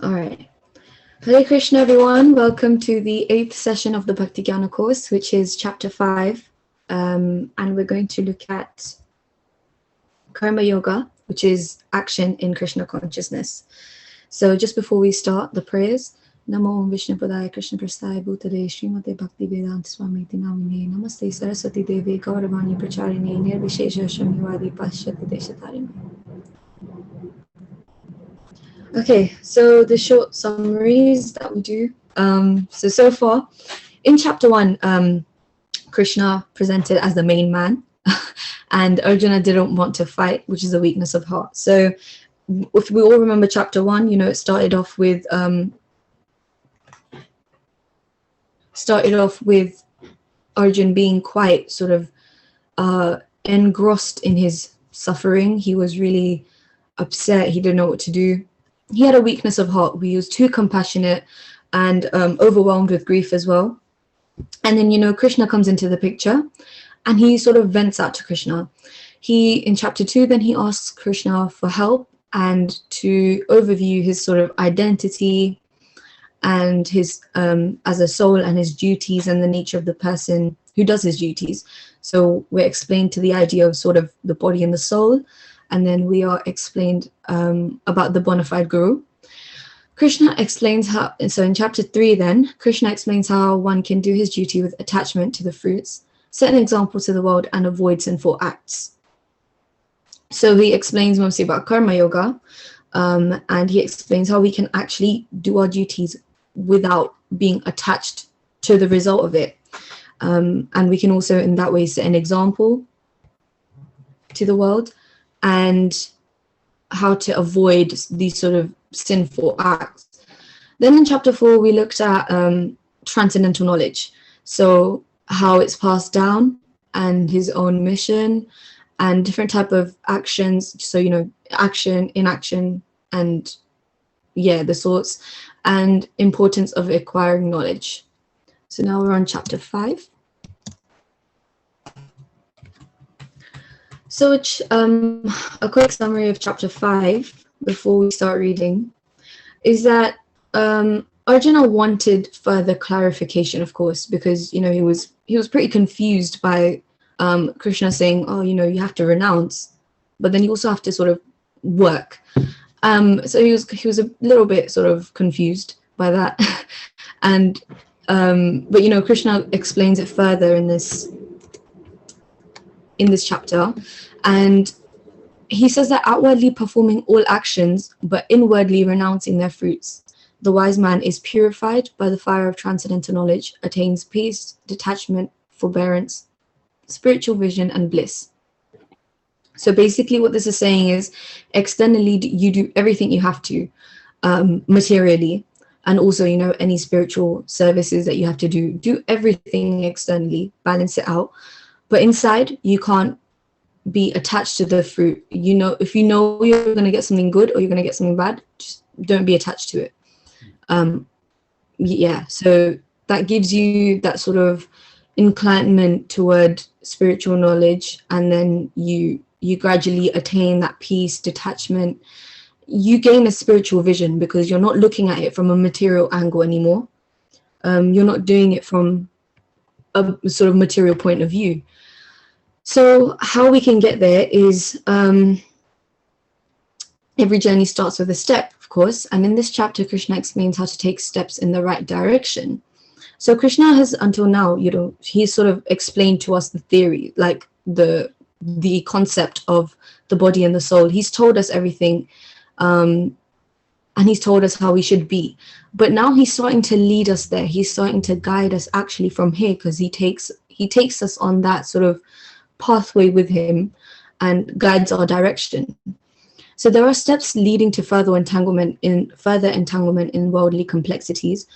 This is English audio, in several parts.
All right. Hare Krishna, everyone. Welcome to the 8th session of the Bhakti Jnana course, which is chapter 5. And we're going to look at Karma Yoga, which is action in Krishna consciousness. So just before we start the prayers, Namo Om Vishnu Padaya Krishna Prasthaya Bhutale Srimate Bhakti Vedanta Swami Namine Namaste Saraswati Devi Gauravani Pracharine Nirvishesha Shamyavadi Pashyati Deshatarine. Okay, so the short summaries that we do. So far, in chapter 1, Krishna presented as the main man, and Arjuna didn't want to fight, which is a weakness of heart. So if we all remember chapter 1, it started off with Arjun being quite sort of engrossed in his suffering. He was really upset. He didn't know what to do. He had a weakness of heart. He was too compassionate and overwhelmed with grief as well. And then, Krishna comes into the picture and he sort of vents out to Krishna. In chapter 2, then he asks Krishna for help and to overview his sort of identity and his as a soul and his duties and the nature of the person who does his duties. So we're explained to the idea of sort of the body and the soul. And then we are explained about the bona fide guru. Krishna explains how, so in chapter 3 then, Krishna explains how one can do his duty with attachment to the fruits, set an example to the world, and avoid sinful acts. So he explains mostly about Karma Yoga, and he explains how we can actually do our duties without being attached to the result of it. And we can also in that way set an example to the world, and how to avoid these sort of sinful acts. Then in chapter 4, we looked at transcendental knowledge. So how it's passed down and his own mission and different type of actions. So, action, inaction, and the sorts, and importance of acquiring knowledge. So now we're on chapter 5. So a quick summary of chapter 5 before we start reading is that Arjuna wanted further clarification, of course, because he was pretty confused by Krishna saying, you have to renounce, but then you also have to sort of work. So he was a little bit sort of confused by that, and but Krishna explains it further in this chapter, and he says that outwardly performing all actions but inwardly renouncing their fruits, the wise man is purified by the fire of transcendental knowledge, attains peace, detachment, forbearance, spiritual vision, and bliss. So basically what this is saying is, externally you do everything you have to, materially, and also any spiritual services that you have to do everything externally, balance it out. But inside, you can't be attached to the fruit. If you know you're going to get something good or you're going to get something bad, just don't be attached to it. So that gives you that sort of inclination toward spiritual knowledge, and then you gradually attain that peace, detachment. You gain a spiritual vision because you're not looking at it from a material angle anymore. You're not doing it from a sort of material point of view. So how we can get there is every journey starts with a step, of course. And in this chapter, Krishna explains how to take steps in the right direction. So Krishna has, until now, he's sort of explained to us the theory, like the concept of the body and the soul. He's told us everything, and he's told us how we should be. But now he's starting to lead us there. He's starting to guide us actually from here, because he takes us on that sort of pathway with him and guides our direction. So there are steps leading to further entanglement in worldly complexities,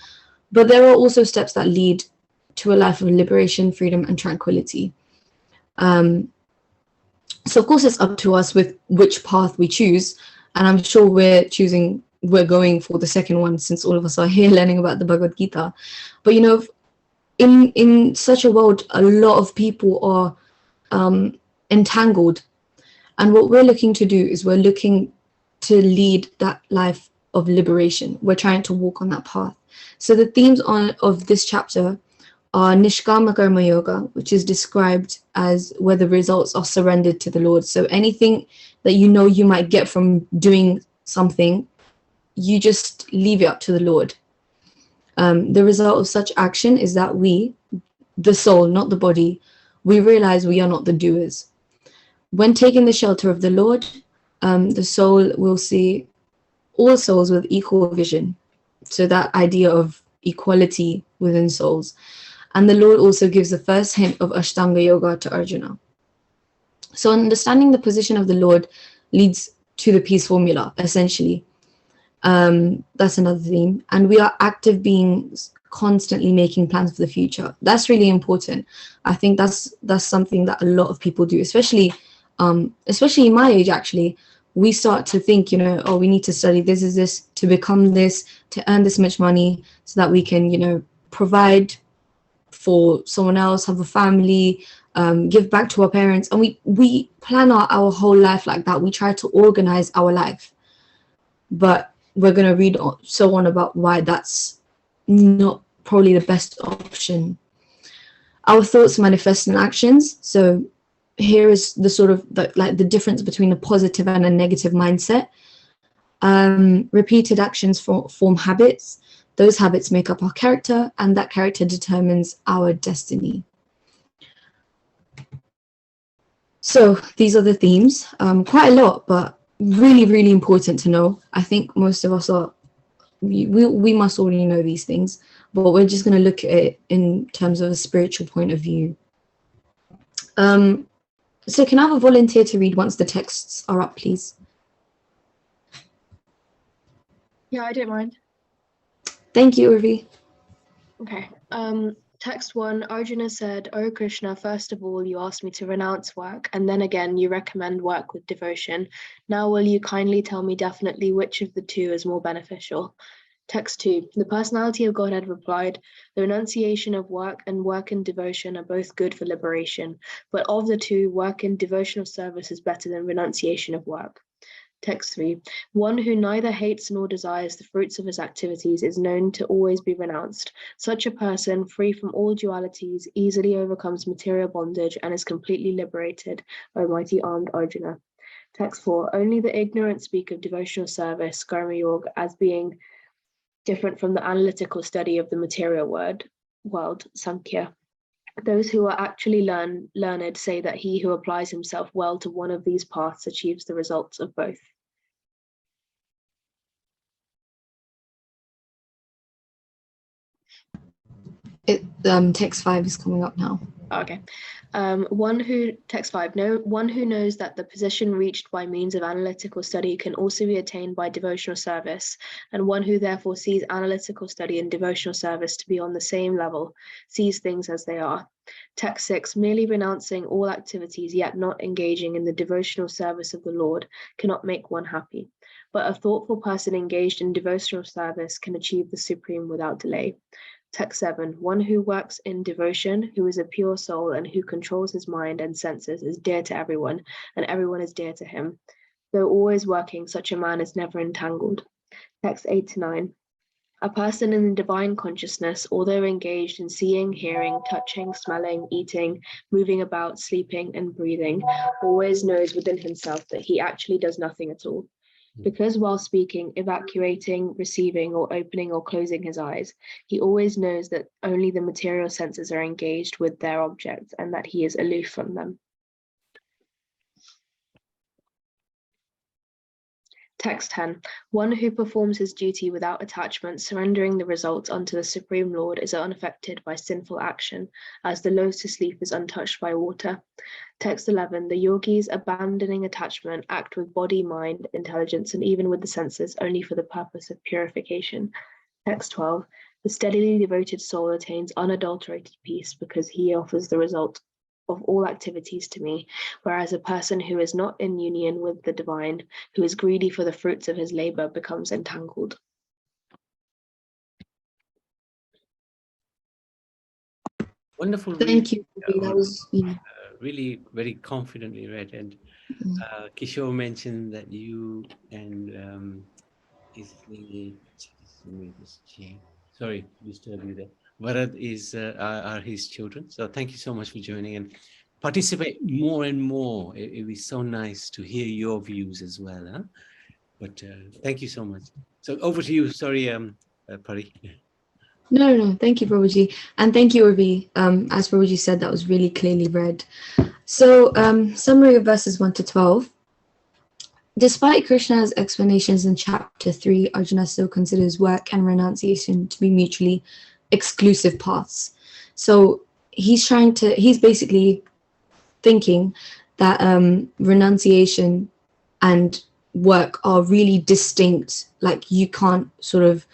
but there are also steps that lead to a life of liberation, freedom, and tranquility. So of course it's up to us with which path we choose, and I'm sure we're going for the second one, since all of us are here learning about the Bhagavad Gita. But in such a world, a lot of people are entangled, and what we're looking to do is we're looking to lead that life of liberation. We're trying to walk on that path. So the themes of this chapter are Nishkama Karma Yoga, which is described as where the results are surrendered to the Lord. So anything that you know you might get from doing something, you just leave it up to the Lord. The result of such action is that we, the soul, not the body, we realize we are not the doers. When taking the shelter of the Lord, the soul will see all souls with equal vision. So that idea of equality within souls. And the Lord also gives the first hint of Ashtanga Yoga to Arjuna. So understanding the position of the Lord leads to the peace formula, essentially. That's another theme. And we are active beings constantly making plans for the future. That's really important. I think that's something that a lot of people do, especially in my age, actually. We start to think, oh, we need to study this to become this, to earn this much money so that we can, provide for someone else, have a family, give back to our parents. And we plan our whole life like that. We try to organize our life. But we're going to read so on about why that's not probably the best option. Our thoughts manifest in actions. So here is the sort of the difference between a positive and a negative mindset. Repeated actions form habits. Those habits make up our character, and that character determines our destiny. So these are the themes. Quite a lot, but really, really important to know. I think most of us we must already know these things, but we're just going to look at it in terms of a spiritual point of view. So can I have a volunteer to read once the texts are up, please? Yeah, I don't mind. Thank you, Urvi. Okay. Text 1, Arjuna said, "O Krishna, first of all, you asked me to renounce work, and then again you recommend work with devotion. Now will you kindly tell me definitely which of the two is more beneficial?" Text 2, the personality of Godhead replied, "The renunciation of work and work in devotion are both good for liberation, but of the two, work in devotional service is better than renunciation of work." Text 3, one who neither hates nor desires the fruits of his activities is known to always be renounced. Such a person, free from all dualities, easily overcomes material bondage and is completely liberated, O mighty armed Arjuna. Text 4, only the ignorant speak of devotional service, Karma Yoga, as being different from the analytical study of the material world, Sankhya. Those who are actually learned say that he who applies himself well to one of these paths achieves the results of both. Text 5 is coming up now. Okay. Text 5, one who knows that the position reached by means of analytical study can also be attained by devotional service, and one who therefore sees analytical study and devotional service to be on the same level, sees things as they are. Text 6, merely renouncing all activities yet not engaging in the devotional service of the Lord cannot make one happy, but a thoughtful person engaged in devotional service can achieve the supreme without delay. Text 7, one who works in devotion, who is a pure soul and who controls his mind and senses is dear to everyone, and everyone is dear to him. Though always working, such a man is never entangled. Text 8 to 9, a person in the divine consciousness, although engaged in seeing, hearing, touching, smelling, eating, moving about, sleeping, and breathing, always knows within himself that he actually does nothing at all. Because while speaking, evacuating, receiving, or opening or closing his eyes, he always knows that only the material senses are engaged with their objects and that he is aloof from them. Text 10, one who performs his duty without attachment, surrendering the results unto the Supreme Lord, is unaffected by sinful action, as the lotus leaf is untouched by water. Text 11, the yogis, abandoning attachment, act with body, mind, intelligence, and even with the senses, only for the purpose of purification. Text 12, the steadily devoted soul attains unadulterated peace because he offers the result of all activities to me, whereas a person who is not in union with the divine, who is greedy for the fruits of his labor, becomes entangled. Wonderful. Thank you. That was really very confidently read. And Kishore mentioned that you and is the, sorry to disturb you there. Bharat is are his children. So thank you so much for joining and participate more and more. It was so nice to hear your views as well. Huh? But thank you so much. So over to you. Sorry, Pari. No. Thank you, Prabhuji. And thank you, Urvi. As Prabhuji said, that was really clearly read. So, summary of verses 1 to 12. Despite Krishna's explanations in chapter 3, Arjuna still considers work and renunciation to be mutually exclusive paths. So he's basically thinking that renunciation and work are really distinct. Like you can't sort of,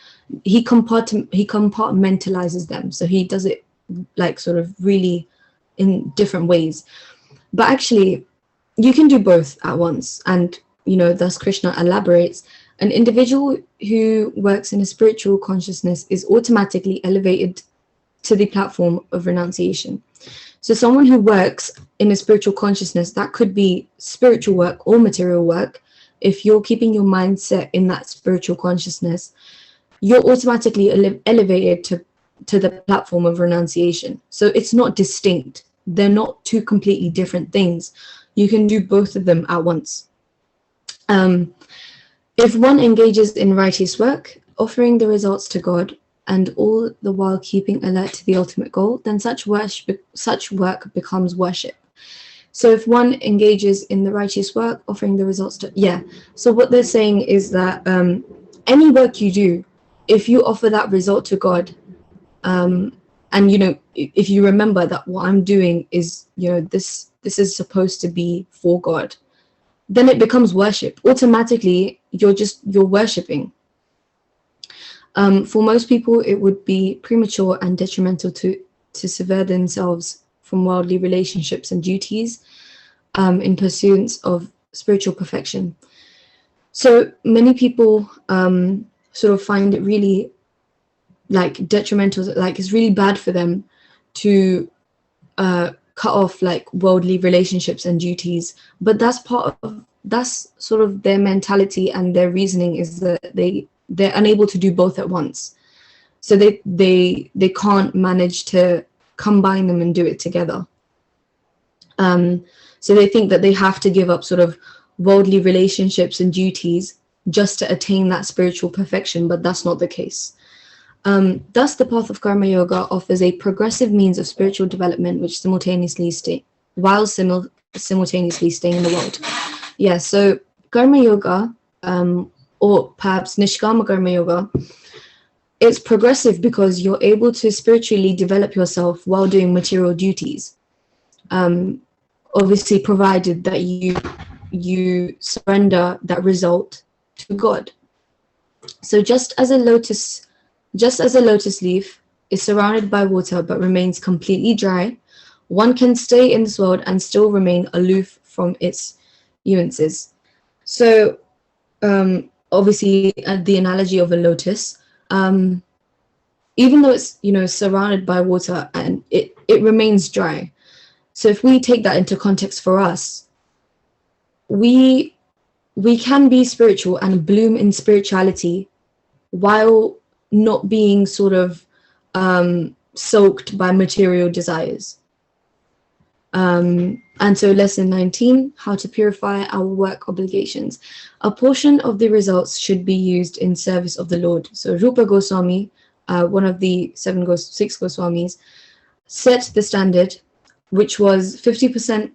he compartmentalizes them. So he does it like sort of really in different ways. But actually, you can do both at once. And thus Krishna elaborates, an individual who works in a spiritual consciousness is automatically elevated to the platform of renunciation. So someone who works in a spiritual consciousness, that could be spiritual work or material work. If you're keeping your mindset in that spiritual consciousness, you're automatically elevated to the platform of renunciation. So it's not distinct. They're not two completely different things. You can do both of them at once. If one engages in righteous work, offering the results to God, and all the while keeping alert to the ultimate goal, then such work becomes worship. So if one engages in the righteous work, offering the results to, So what they're saying is that any work you do, if you offer that result to God, and if you remember that what I'm doing is, this is supposed to be for God, then it becomes worship. Automatically, you're worshiping. For most people, it would be premature and detrimental to sever themselves from worldly relationships and duties in pursuance of spiritual perfection. So many people sort of find it really like detrimental, like it's really bad for them to cut off like worldly relationships and duties, but that's sort of their mentality, and their reasoning is that they're unable to do both at once. So they can't manage to combine them and do it together. So they think that they have to give up sort of worldly relationships and duties just to attain that spiritual perfection, but that's not the case. Thus, the path of Karma Yoga offers a progressive means of spiritual development, which simultaneously simultaneously staying in the world. So Karma Yoga, or perhaps Nishkama Karma Yoga, it's progressive because you're able to spiritually develop yourself while doing material duties. Obviously, provided that you surrender that result to God. So just as a lotus leaf is surrounded by water but remains completely dry, one can stay in this world and still remain aloof from its nuances. So obviously, the analogy of a lotus, even though it's surrounded by water and it remains dry. So if we take that into context for us, we can be spiritual and bloom in spirituality while not being sort of soaked by material desires. And so lesson 19, how to purify our work obligations. A portion of the results should be used in service of the Lord. So Rupa Goswami, one of the six Goswamis, set the standard, which was 50%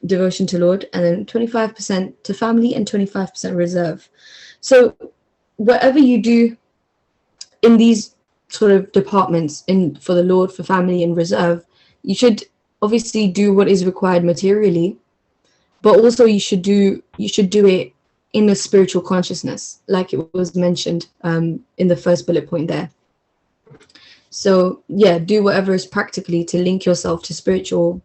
devotion to Lord, and then 25% to family and 25% reserve. So whatever you do in these sort of departments, for the Lord, for family and reserve, you should obviously do what is required materially, but also you should do it in a spiritual consciousness, like it was mentioned in the first bullet point there. So do whatever is practically to link yourself to spiritual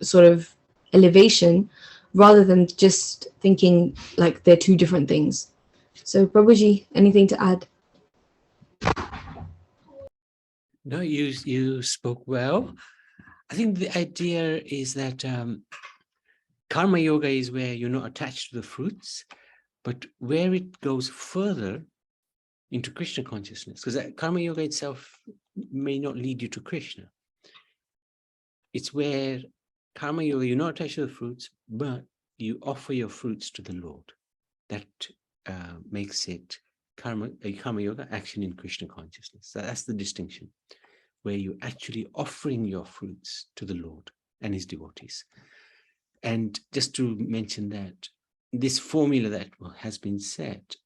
sort of elevation, rather than just thinking like they're two different things. So Prabhuji, anything to add? No, you spoke well. I think the idea is that karma yoga is where you're not attached to the fruits, But where it goes further into Krishna consciousness, because karma yoga itself may not lead you to Krishna. It's where karma yoga, you're not attached to the fruits, but you offer your fruits to the Lord. That makes it karma yoga, action in Krishna consciousness. So that's the distinction, where you're actually offering your fruits to the Lord and his devotees. And just to mention that, this formula that has been set,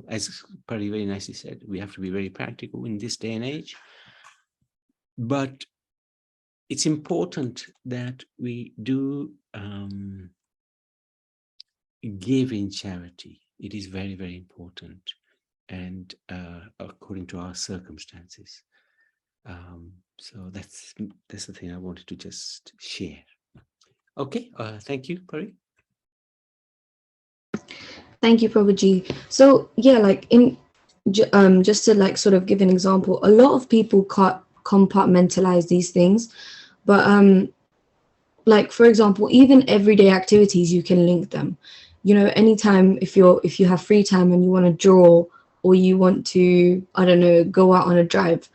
as Pari very nicely said, we have to be very practical in this day and age. But it's important that we do give in charity. It is very, very important, and according to our circumstances. So that's the thing I wanted to just share. Okay, thank you, Pari. Thank you, Prabhuji. So yeah, like just to like sort of give an example, a lot of people can't compartmentalize these things, but like for example, even everyday activities, you can link them. You know, anytime if you have free time and you want to draw, or you want to, I don't know, go out on a drive,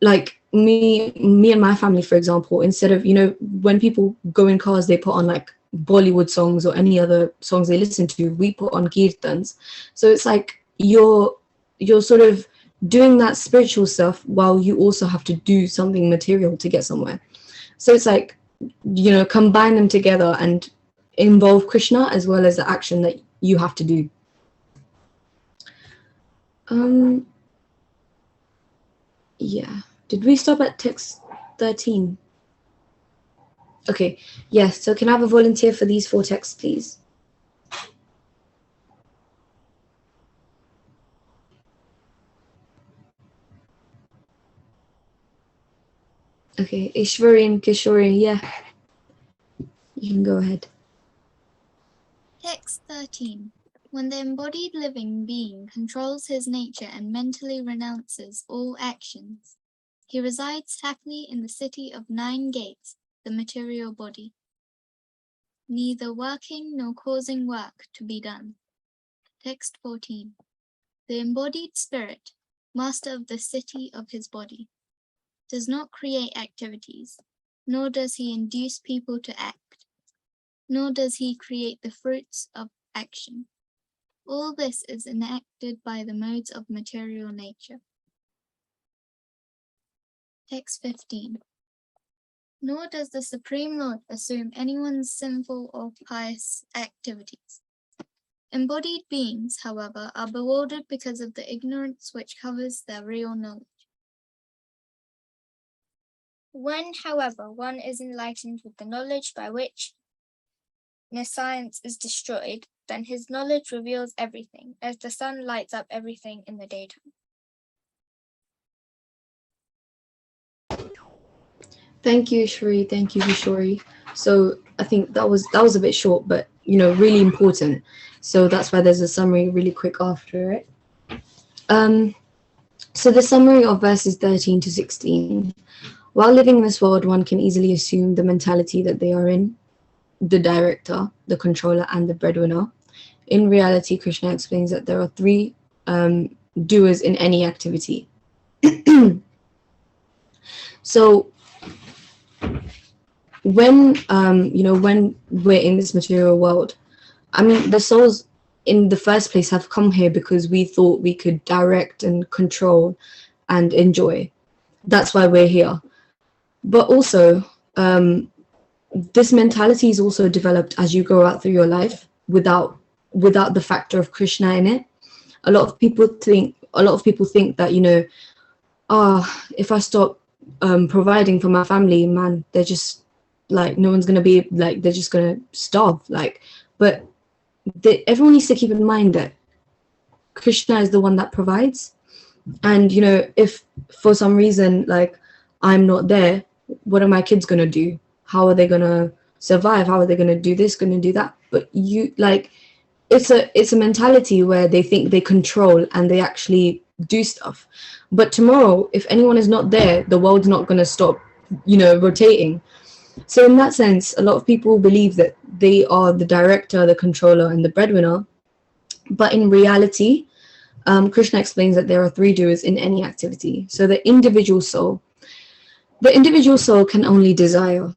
like me and my family, for example, instead of, you know, when people go in cars, they put on like Bollywood songs or any other songs they listen to, we put on kirtans. So it's like you're sort of doing that spiritual stuff while you also have to do something material to get somewhere. So it's like, you know, combine them together and involve Krishna as well as the action that you have to do. Yeah, did we stop at text 13? Okay, yes, so can I have a volunteer for these 4 texts, please? Okay, Ishwari and Kishori, yeah. You can go ahead. Text 13. When the embodied living being controls his nature and mentally renounces all actions, he resides happily in the city of 9 gates, the material body, neither working nor causing work to be done. Text 14. The embodied spirit, master of the city of his body, does not create activities, nor does he induce people to act, nor does he create the fruits of action. All this is enacted by the modes of material nature. Text 15. Nor does the Supreme Lord assume anyone's sinful or pious activities. Embodied beings, however, are bewildered because of the ignorance which covers their real knowledge. When, however, one is enlightened with the knowledge by which nescience is destroyed, then his knowledge reveals everything, as the sun lights up everything in the daytime. Thank you, Shri. Thank you, Kishori. So I think that was a bit short, but you know, really important. So that's why there's a summary really quick after it. So the summary of verses 13 to 16. While living in this world, one can easily assume the mentality that they are in, the director, the controller, and the breadwinner. In reality, Krishna explains that there are 3 doers in any activity. So when you know, when we're in this material world, I mean, the souls in the first place have come here because we thought we could direct and control and enjoy. That's why we're here. But also, this mentality is also developed as you go out through your life without the factor of Krishna in it. A lot of people think that, you know, if I stop providing for my family, man, they're just like, no one's gonna be like, they're just gonna starve. Like, but everyone needs to keep in mind that Krishna is the one that provides. And you know, if for some reason like I'm not there, what are my kids gonna do? How are they gonna survive? How are they gonna do this, gonna do that? But you, like, it's a mentality where they think they control and they actually do stuff. But tomorrow, if anyone is not there, the world's not gonna stop, you know, rotating. So in that sense, a lot of people believe that they are the director, the controller, and the breadwinner. But in reality, Krishna explains that there are three doers in any activity. So the individual soul can only desire.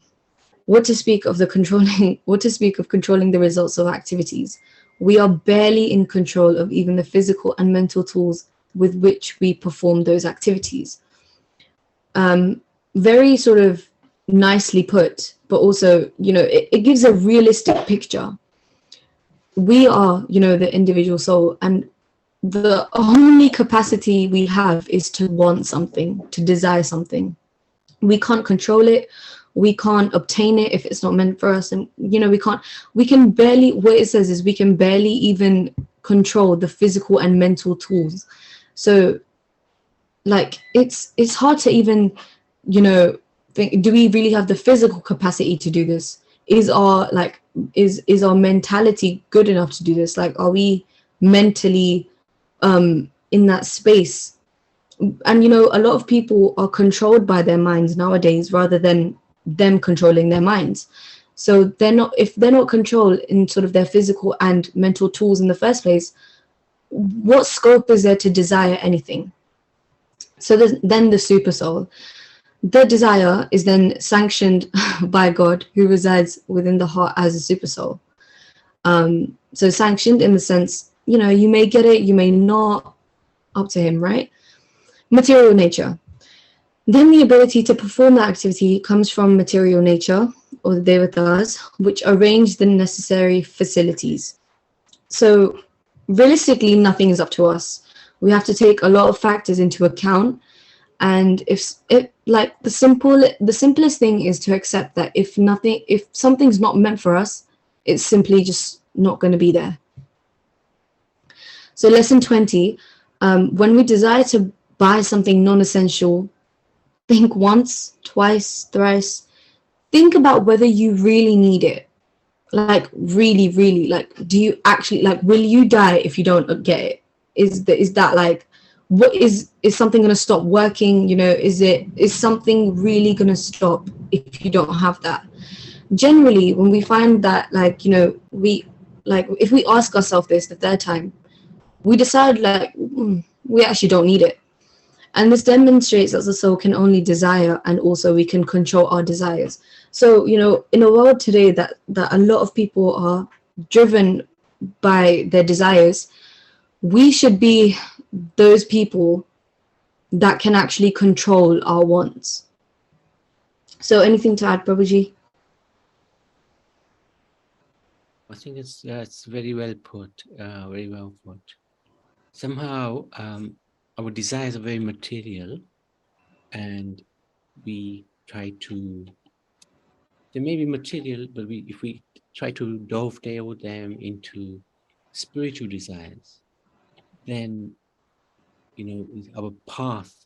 What to speak of controlling the results of activities? We are barely in control of even the physical and mental tools with which we perform those activities. Very sort of nicely put, but also, it gives a realistic picture. We are, the individual soul, and the only capacity we have is to want something, to desire something. We can't control it. We can't obtain it if it's not meant for us. And, we can barely, what it says is we can barely even control the physical and mental tools. So, like, it's hard to even, think, do we really have the physical capacity to do this? Is our mentality good enough to do this? Like, are we mentally in that space? And a lot of people are controlled by their minds nowadays rather than them controlling their minds. So if they're not controlled in sort of their physical and mental tools in the first place, what scope is there to desire anything? So then the super soul, the desire is then sanctioned by God, who resides within the heart as a super soul. So sanctioned in the sense, you may get it, you may not, up to him, right? Material nature. Then the ability to perform that activity comes from material nature, or the devatas, which arrange the necessary facilities. So realistically, nothing is up to us. We have to take a lot of factors into account. And if the simplest thing is to accept that if something's not meant for us, it's simply just not going to be there. So lesson 20, when we desire to buy something non-essential, think once, twice, thrice. Think about whether you really need it. Like, really, really, like, do you actually, like, will you die if you don't get it? Is that like, what is something going to stop working? Is something really going to stop if you don't have that? Generally, when we find that, like, if we ask ourselves this the third time, we decide, like, we actually don't need it. And this demonstrates that the soul can only desire, and also we can control our desires. So, in a world today that a lot of people are driven by their desires, we should be those people that can actually control our wants. So anything to add, Prabhuji? I think it's very well put, very well put. Somehow, our desires are very material, and we try to, they may be material, but if we try to dovetail them into spiritual desires, then, our path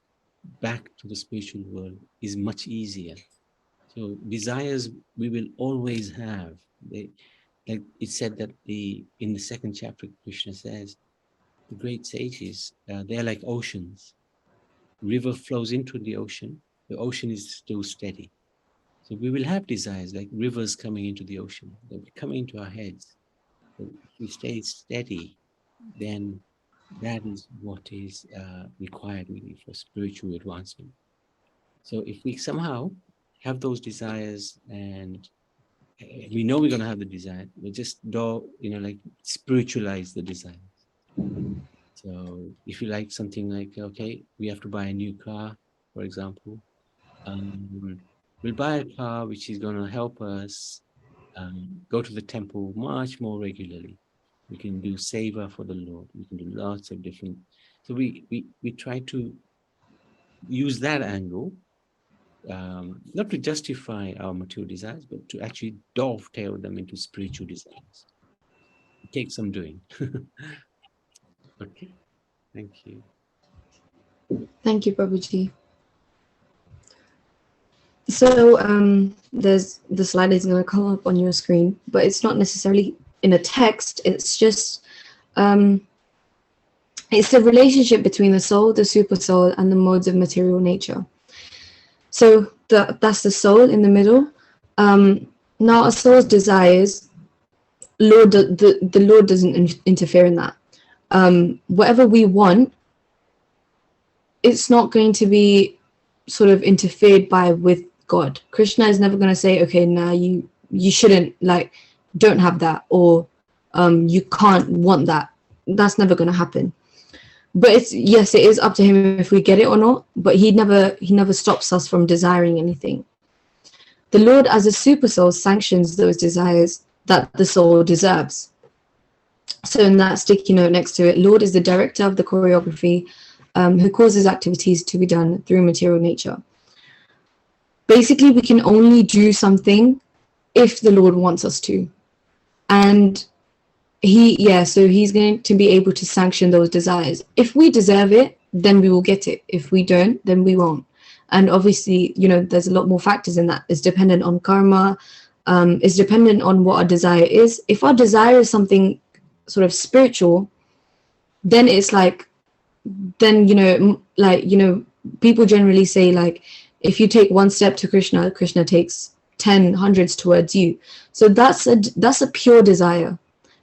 back to the spiritual world is much easier. So desires we will always have. Like it said that in the second chapter, Krishna says, the great sages, they're like oceans. River flows into the ocean is still steady. So we will have desires like rivers coming into the ocean. They'll be coming into our heads. So if we stay steady, then that is what is required really for spiritual advancement. So if we somehow have those desires, and we know we're going to have the desire, we just spiritualize the desires. So if you like something like, okay, we have to buy a new car, for example, we'll buy a car which is going to help us go to the temple much more regularly. We can do seva for the Lord. We can do lots of different. So we try to use that angle, not to justify our material desires, but to actually dovetail them into spiritual desires. It takes some doing. Okay, thank you. Thank you, Prabhuji. So there's the slide is going to come up on your screen, but it's not necessarily in a text. It's just it's the relationship between the soul, the super soul, and the modes of material nature. So that's the soul in the middle. Now a soul's desires, the Lord doesn't interfere in that. whatever we want, it's not going to be sort of interfered by with God. Krishna is never going to say, okay, now you shouldn't, like, don't have that, or you can't want that. That's never going to happen. But it's, yes, it is up to him if we get it or not, but he never stops us from desiring anything. The Lord as a super soul sanctions those desires that the soul deserves. So in that sticky note next to it, Lord is the director of the choreography, who causes activities to be done through material nature. Basically, we can only do something if the Lord wants us to. And so he's going to be able to sanction those desires. If we deserve it, then we will get it. If we don't, then we won't. And obviously, there's a lot more factors in that. It's dependent on karma. It's dependent on what our desire is. If our desire is something sort of spiritual, then it's like, people generally say, like, if you take one step to Krishna, Krishna takes 10 hundreds towards you. So that's a pure desire.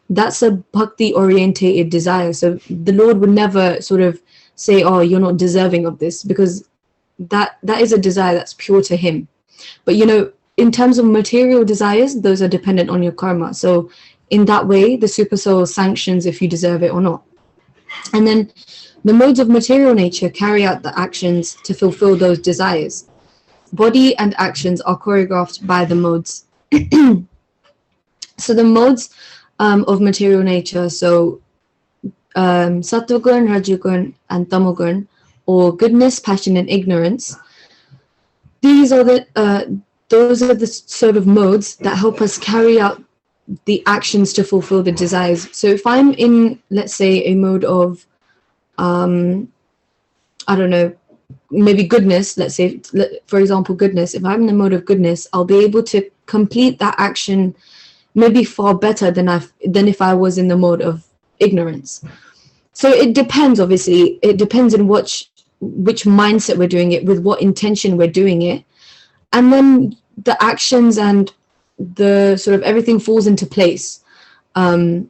That's a bhakti orientated desire. So the Lord would never sort of say, oh, you're not deserving of this, because that is a desire that's pure to him. But in terms of material desires, those are dependent on your karma. So in that way, the super soul sanctions if you deserve it or not. And then the modes of material nature carry out the actions to fulfill those desires. Body and actions are choreographed by the modes. So the modes of material nature, so sattvagun, rajagun, and tamagun, or goodness, passion, and ignorance. Those are the sort of modes that help us carry out the actions to fulfill the desires. So if I'm in, let's say, a mode of, I don't know, maybe goodness, let's say, for example, goodness. If I'm in the mode of goodness, I'll be able to complete that action maybe far better than if I was in the mode of ignorance. So it depends, obviously. It depends on which mindset we're doing it, with what intention we're doing it. And then the actions and the sort of everything falls into place. And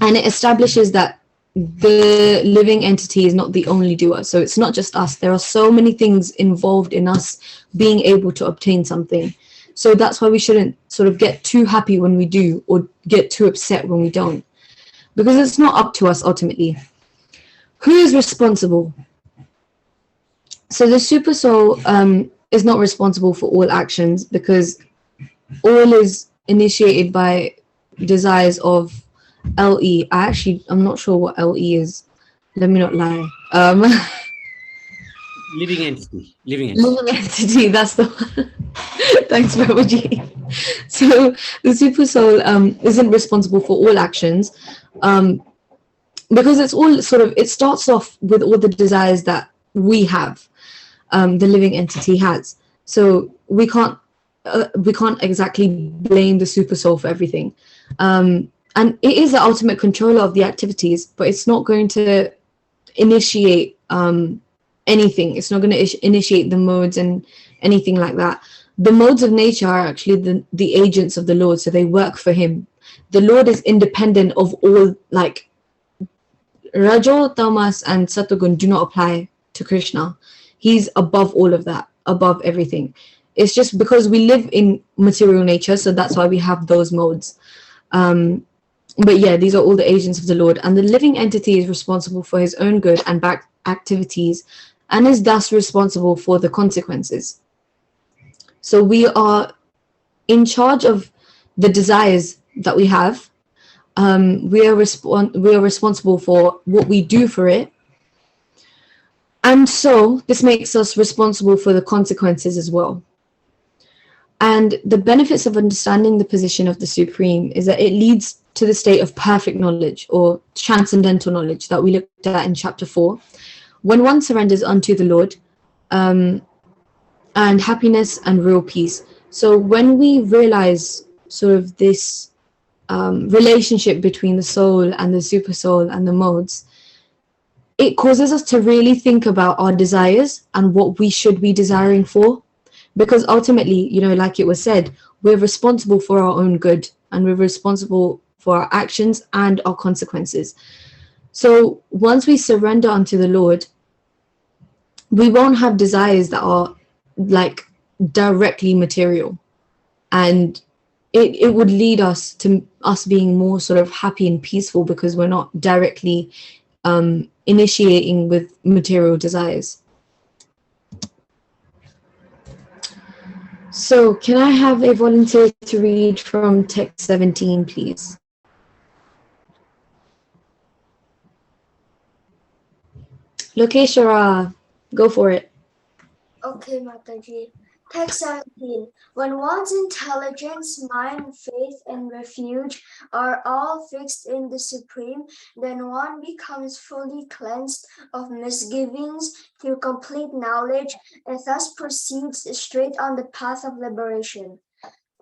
it establishes that the living entity is not the only doer. So it's not just us. There are so many things involved in us being able to obtain something. So that's why we shouldn't sort of get too happy when we do, or get too upset when we don't, because it's not up to us ultimately. Who is responsible? So the super soul is not responsible for all actions, because all is initiated by desires of LE. I'm not sure what LE is. Let me not lie. Living entity. Living entity, that's the one. Thanks, Babaji. So the super soul isn't responsible for all actions, because it's all sort of, it starts off with all the desires that we have, the living entity has. So we can't exactly blame the super soul for everything. And it is the ultimate controller of the activities, but it's not going to initiate anything. It's not going to initiate the modes and anything like that. The modes of nature are actually the agents of the Lord, so they work for him. The Lord is independent of all, like Rajo, Tamas, and Satagun do not apply to Krishna. He's above all of that, above everything. It's just because we live in material nature, so that's why we have those modes. But yeah, these are all the agents of the Lord, and the living entity is responsible for his own good and back activities, and is thus responsible for the consequences. So we are in charge of the desires that we have. We are responsible for what we do for it. And so this makes us responsible for the consequences as well. And the benefits of understanding the position of the Supreme is that it leads to the state of perfect knowledge, or transcendental knowledge, that we looked at in chapter 4. When one surrenders unto the Lord, and happiness and real peace. So when we realize sort of this relationship between the soul and the super soul and the modes, it causes us to really think about our desires and what we should be desiring for. Because ultimately, like it was said, we're responsible for our own good, and we're responsible for our actions and our consequences. So once we surrender unto the Lord, we won't have desires that are like directly material, and it would lead us to us being more sort of happy and peaceful because we're not directly initiating with material desires. So can I have a volunteer to read from text 17, please? Lokeshwara, go for it. Okay, Mataji. Text 17. When one's intelligence, mind, faith, and refuge are all fixed in the Supreme, then one becomes fully cleansed of misgivings through complete knowledge and thus proceeds straight on the path of liberation.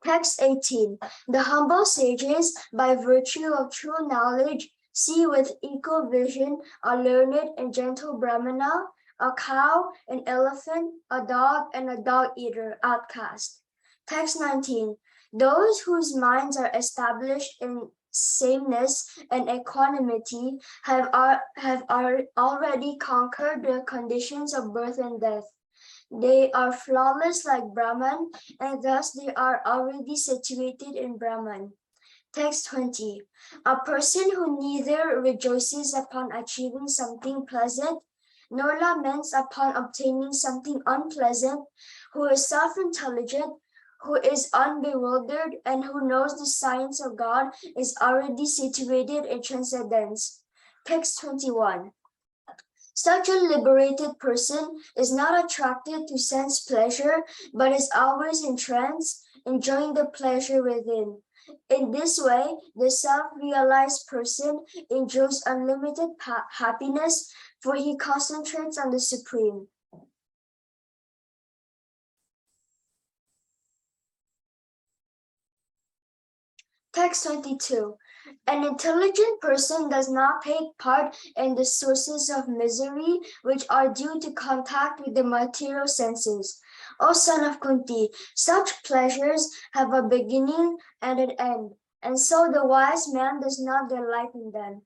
Text 18. The humble sages, by virtue of true knowledge, see with equal vision a learned and gentle Brahmana, a cow, an elephant, a dog, and a dog-eater outcast. Text 19. Those whose minds are established in sameness and equanimity have already conquered the conditions of birth and death. They are flawless like Brahman, and thus they are already situated in Brahman. Text 20. A person who neither rejoices upon achieving something pleasant, nor laments upon obtaining something unpleasant, who is self-intelligent, who is unbewildered, and who knows the science of God, is already situated in transcendence. Text 21. Such a liberated person is not attracted to sense pleasure, but is always in trance, enjoying the pleasure within. In this way, the self-realized person enjoys unlimited happiness, for he concentrates on the Supreme. Text 22. An intelligent person does not take part in the sources of misery which are due to contact with the material senses. O son of Kunti, such pleasures have a beginning and an end, and so the wise man does not delight in them.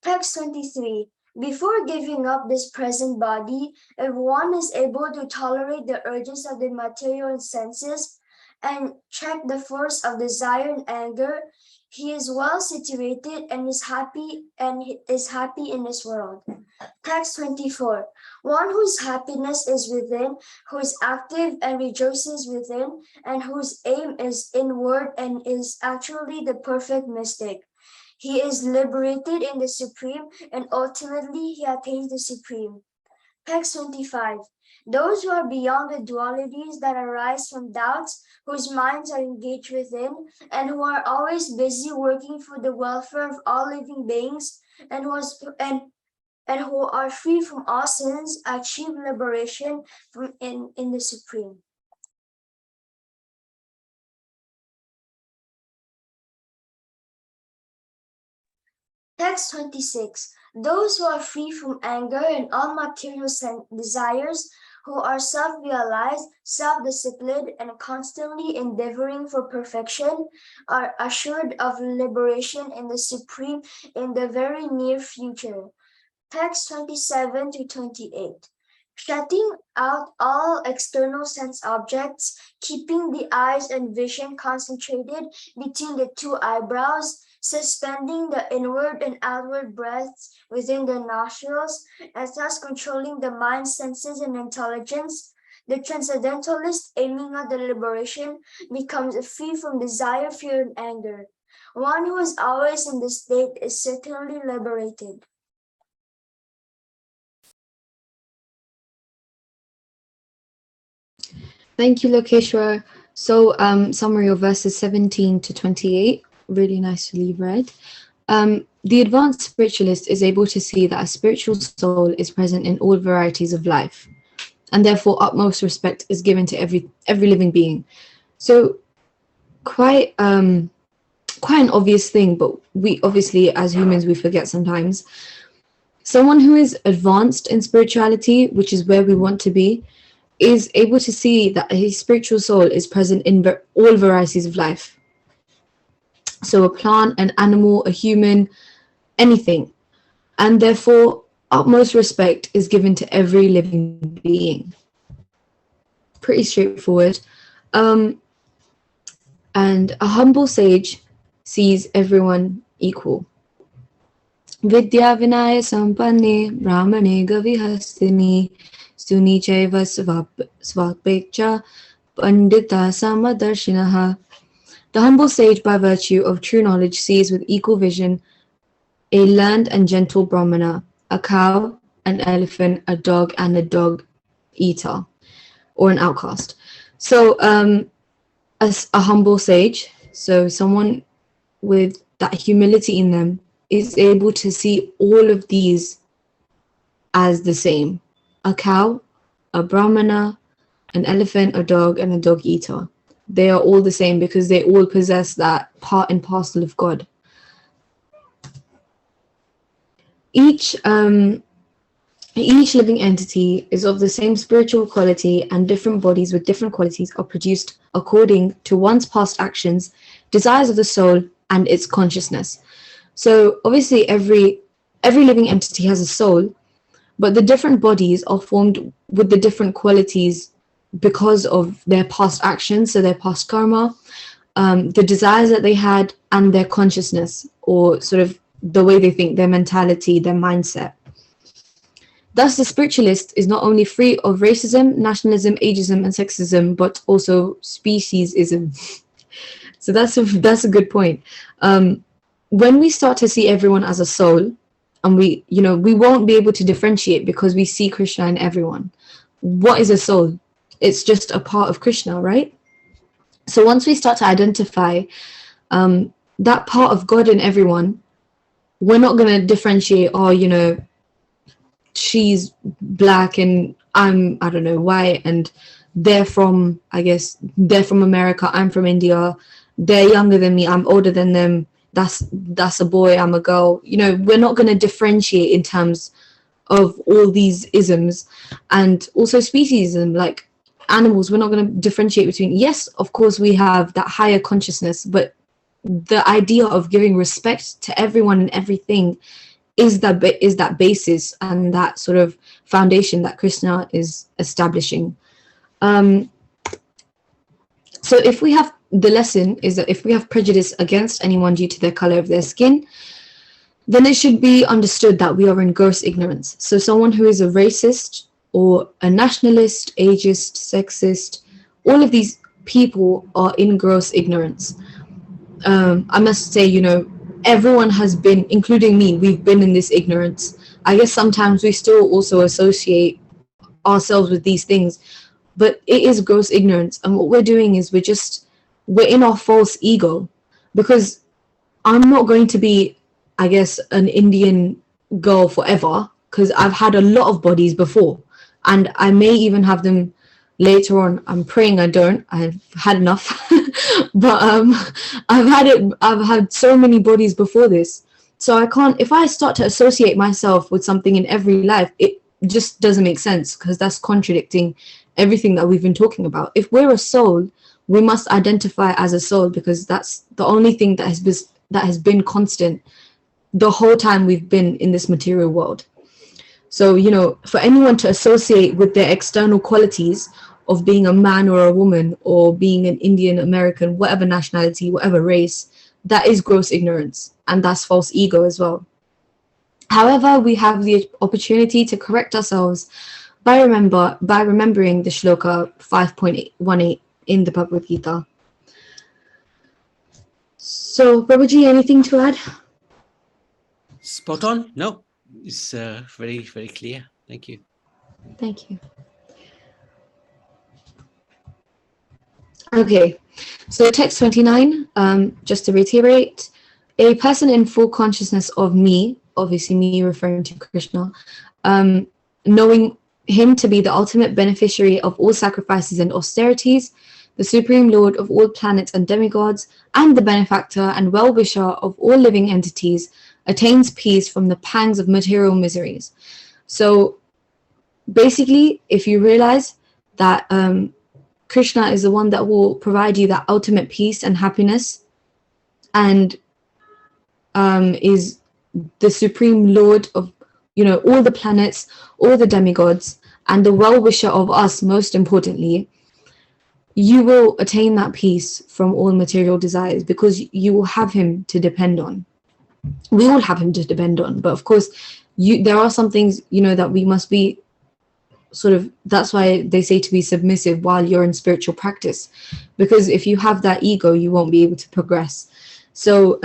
Text 23. Before giving up this present body, if one is able to tolerate the urges of the material senses and check the force of desire and anger, he is well situated and is happy in this world. Text 24. One whose happiness is within, who is active and rejoices within, and whose aim is inward and is actually the perfect mystic. He is liberated in the Supreme, and ultimately he attains the Supreme. Text 25. Those who are beyond the dualities that arise from doubts, whose minds are engaged within, and who are always busy working for the welfare of all living beings, and who are free from all sins, achieve liberation in the Supreme. Text 26. Those who are free from anger and all material desires, who are self-realized, self-disciplined, and constantly endeavoring for perfection, are assured of liberation in the Supreme in the very near future. Text 27 to 28. Shutting out all external sense objects, keeping the eyes and vision concentrated between the two eyebrows, suspending the inward and outward breaths within the nostrils, and thus controlling the mind, senses, and intelligence, the transcendentalist aiming at the liberation becomes free from desire, fear, and anger. One who is always in this state is certainly liberated. Thank you, Lokeshwar. So, summary of verses 17 to 28, really nicely read. The advanced spiritualist is able to see that a spiritual soul is present in all varieties of life, and therefore utmost respect is given to every living being. So, quite an obvious thing, but we obviously, as humans, we forget sometimes. Someone who is advanced in spirituality, which is where we want to be, is able to see that his spiritual soul is present in all varieties of life. So a plant, an animal, a human, anything. and therefore utmost respect is given to every living being. Pretty straightforward. And a humble sage sees everyone equal. Vidya vinaya sampanne brahmane gavihastini suni chaiva svapecha pandita samadarshinaha. The humble sage, by virtue of true knowledge, sees with equal vision a learned and gentle brahmana, a cow, an elephant, a dog, and a dog eater, or an outcast. So as a humble sage, so someone with that humility in them, is able to see all of these as the same. A cow, a brahmana, an elephant, a dog, and a dog eater. They are all the same because they all possess that part and parcel of God. Each living entity is of the same spiritual quality, and different bodies with different qualities are produced according to one's past actions, desires of the soul, and its consciousness. So obviously every living entity has a soul, but the different bodies are formed with the different qualities because of their past actions, so their past karma, the desires that they had, and their consciousness, or sort of the way they think, their mentality, their mindset. Thus, the spiritualist is not only free of racism, nationalism, ageism, and sexism, but also speciesism. So that's a good point. When we start to see everyone as a soul, and we won't be able to differentiate because we see Krishna in everyone. What is a soul? It's just a part of Krishna, right? So once we start to identify that part of God in everyone, we're not going to differentiate, she's black and I'm, I don't know, white, and they're from America, I'm from India, they're younger than me, I'm older than them, that's a boy, I'm a girl. We're not going to differentiate in terms of all these isms. And also speciesism, like animals, we're not going to differentiate between, yes, of course we have that higher consciousness, but the idea of giving respect to everyone and everything is that basis and that sort of foundation that Krishna is establishing. So if we have, the lesson is that if we have prejudice against anyone due to the color of their skin, then it should be understood that we are in gross ignorance. So someone who is a racist or a nationalist, ageist, sexist, all of these people are in gross ignorance. I must say, everyone has been, including me, we've been in this ignorance. I guess sometimes we still also associate ourselves with these things, but it is gross ignorance. And what we're doing is we're in our false ego, because I'm not going to be, I guess, an Indian girl forever, because I've had a lot of bodies before, and I may even have them later on. I'm praying I don't. I've had enough. But I've had so many bodies before this, so I can't, if I start to associate myself with something in every life, it just doesn't make sense, because that's contradicting everything that we've been talking about. If we're a soul, we must identify as a soul, because that's the only thing that has been constant the whole time we've been in this material world. So, for anyone to associate with their external qualities of being a man or a woman, or being an Indian, American, whatever nationality, whatever race, that is gross ignorance, and that's false ego as well. However, we have the opportunity to correct ourselves by remembering the shloka 5.18 in the Bhagavad Gita. So, Prabhuji, anything to add? Spot on. No, it's very, very clear. Thank you. Thank you. Okay, so text 29, just to reiterate, a person in full consciousness of me, obviously me referring to Krishna, knowing him to be the ultimate beneficiary of all sacrifices and austerities, the supreme lord of all planets and demigods, and the benefactor and well-wisher of all living entities, attains peace from the pangs of material miseries. So basically, if you realize that Krishna is the one that will provide you that ultimate peace and happiness, and is the Supreme Lord of, all the planets, all the demigods, and the well-wisher of us, most importantly, you will attain that peace from all material desires because you will have him to depend on. We all have him to depend on, but of course, there are some things, that we must be that's why they say to be submissive while you're in spiritual practice, because if you have that ego, you won't be able to progress. So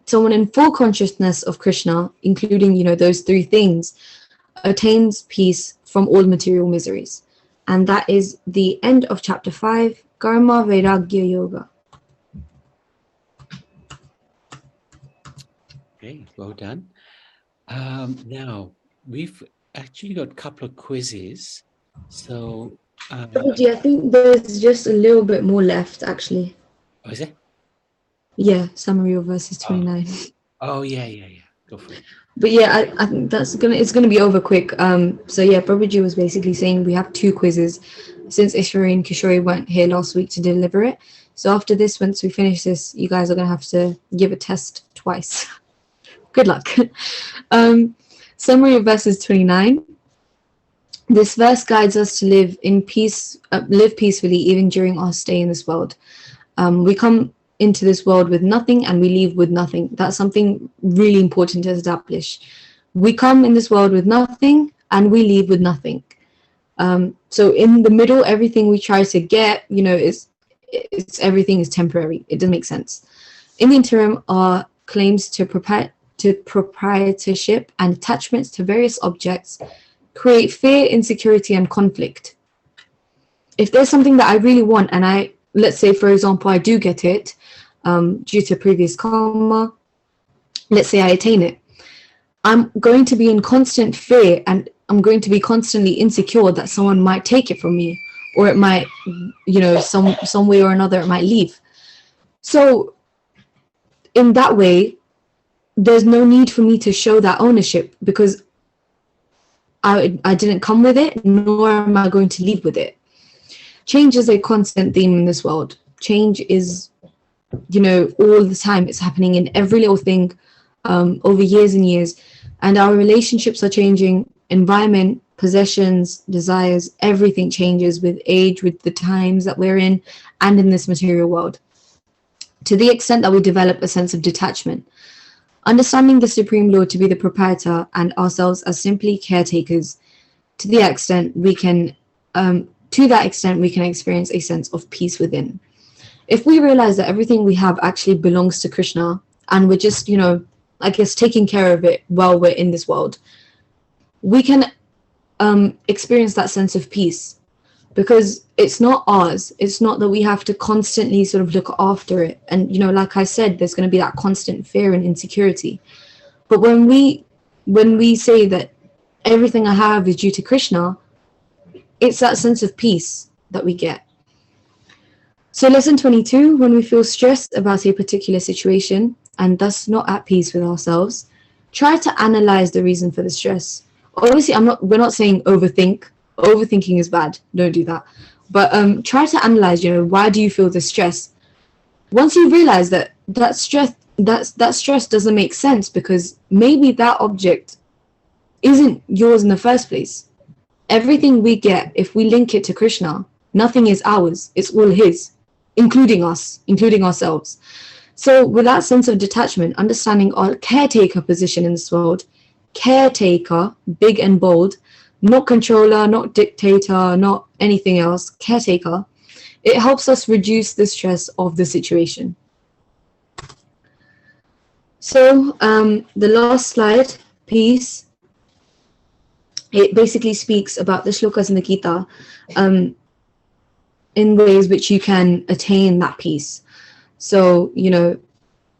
someone in full consciousness of Krishna, including, those three things, attains peace from all material miseries. And that is the end of chapter 5, Karma Vairagya Yoga. Okay, well done. Now, we've actually got a couple of quizzes. So, Prabhuji, I think there's just a little bit more left, actually. oh, is it? Yeah, summary of verses 29. Oh, yeah. Go for it. But yeah, I think it's gonna be over quick. So yeah, Prabhuji was basically saying we have 2 quizzes since Ishwari and Kishori weren't here last week to deliver it. So after this, once we finish this, you guys are gonna have to give a test twice. Good luck. Summary of verses 29. This verse guides us to live in peace, live peacefully even during our stay in this world. We come into this world with nothing and we leave with nothing. That's something really important to establish. We come in this world with nothing and we leave with nothing. So in the middle, everything we try to get, is everything is temporary. It doesn't make sense. In the interim, our claims to proprietorship and attachments to various objects create fear, insecurity, and conflict. If there's something that I really want and let's say, for example, I do get it due to previous karma, let's say I attain it, I'm going to be in constant fear and I'm going to be constantly insecure that someone might take it from me, or it might, some way or another, it might leave. So in that way, there's no need for me to show that ownership because I didn't come with it, nor am I going to leave with it. Change is a constant theme in this world. Change is, all the time. It's happening in every little thing over years and years. And our relationships are changing, environment, possessions, desires, everything changes with age, with the times that we're in, and in this material world. To the extent that we develop a sense of detachment, understanding the Supreme Lord to be the proprietor and ourselves as simply caretakers, to that extent we can experience a sense of peace within. If we realize that everything we have actually belongs to Krishna and we're just, taking care of it while we're in this world, we can experience that sense of peace because it's not ours. It's not that we have to constantly sort of look after it. And, like I said, there's going to be that constant fear and insecurity. But when we say that everything I have is due to Krishna, it's that sense of peace that we get. So lesson 22, when we feel stressed about a particular situation and thus not at peace with ourselves, try to analyze the reason for the stress. Obviously, we're not saying overthink. Overthinking is bad. Don't do that. But try to analyze, why do you feel the stress? Once you realize that stress doesn't make sense because maybe that object isn't yours in the first place. Everything we get, if we link it to Krishna, nothing is ours. It's all his, including us, including ourselves. So with that sense of detachment, understanding our caretaker position in this world, caretaker, big and bold, not controller, not dictator, not anything else, caretaker, it helps us reduce the stress of the situation. So the last slide, peace, it basically speaks about the shlokas in the Gita in ways which you can attain that peace. So, in